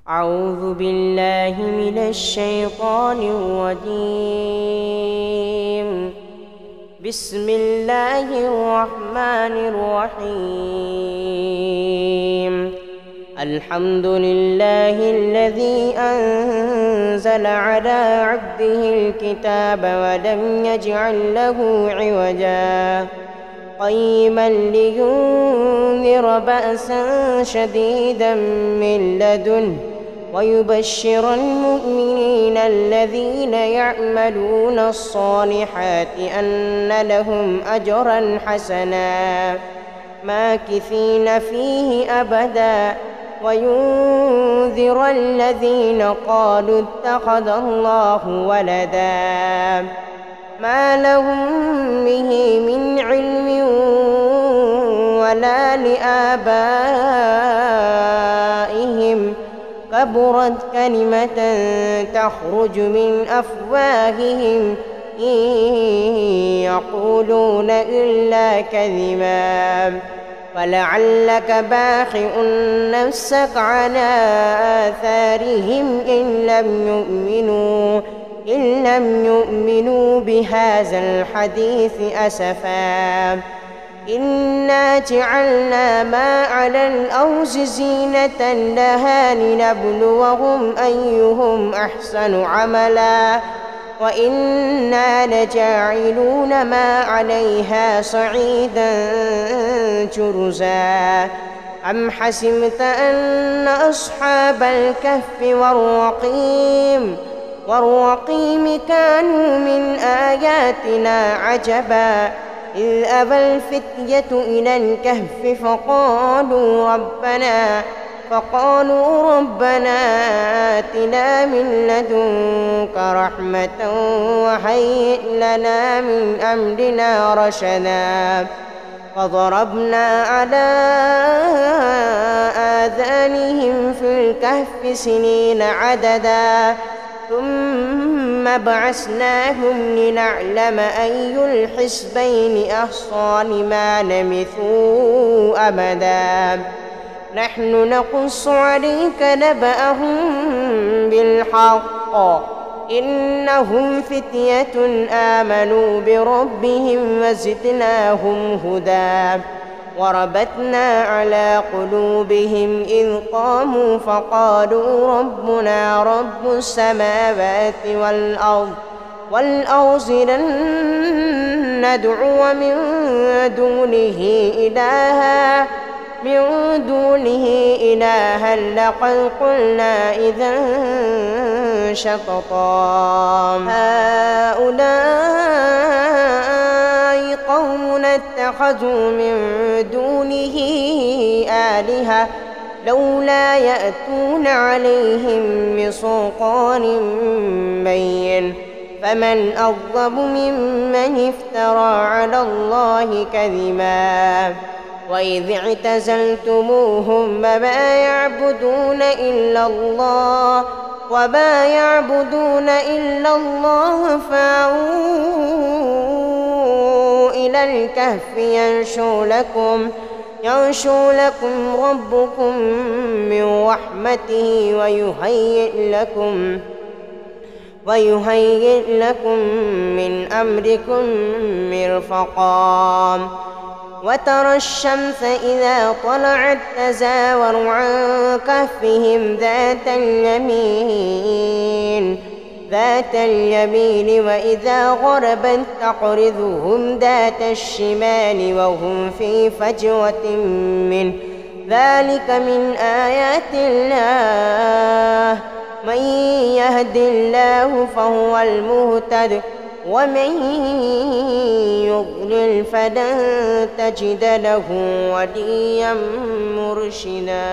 أعوذ بالله من الشيطان الرجيم. بسم الله الرحمن الرحيم. الحمد لله الذي أنزل على عبده الكتاب ولم يجعل له عوجا قيما لينذر بأسا شديدا من لدنه ويبشر المؤمنين الذين يعملون الصالحات أن لهم أجرا حسنا ماكثين فيه أبدا وينذر الذين قالوا اتخذ الله ولدا ما لهم به من علم ولا لآبائهم كبرت كلمة تخرج من أفواههم إن يقولون إلا كذبا فلعلك باخع نفسك على آثارهم إن لم يؤمنوا بهذا الحديث أسفا إنا جعلنا ما على الأرض زينة لها لنبلوهم أيهم أحسن عملا وإنا لجاعلون ما عليها صعيدا جرزا أم حسبت أن أصحاب الكهف والرقيم كانوا من آياتنا عجبا إذ أبى الفتية إلى الكهف فقالوا ربنا آتنا من لدنك رحمة وهيئ لنا من أمرنا رشدا فضربنا على آذانهم في الكهف سنين عددا ثم بعثناهم لنعلم أي الحزبين أحصى لما لبثوا أمدا نحن نقص عليك نبأهم بالحق إنهم فتية آمنوا بربهم وزدناهم هدى وربتنا على قلوبهم إذ قاموا فقالوا ربنا رب السماوات والأرض لن ندعو من دونه إلها لقد قلنا إذا شططا هؤلاء قوم اتخذوا من دونه آلهة لولا يأتون عليهم بسلطان بين فمن أظلم ممن افترى على الله كذبا وإذ اعتزلتموهم وما يعبدون إلا الله فاووا إلى الكهف ينشر لكم ربكم من رحمته ويهيئ لكم من أمركم مرفقا وترى الشمس إذا طلعت تزاور عن كهفهم ذات اليمين وإذا غربت تقرضهم ذات الشمال وهم في فجوة منه ذلك من آيات الله من يهد الله فهو المهتد ومن يضلل فلن تجد له وليا مرشدا.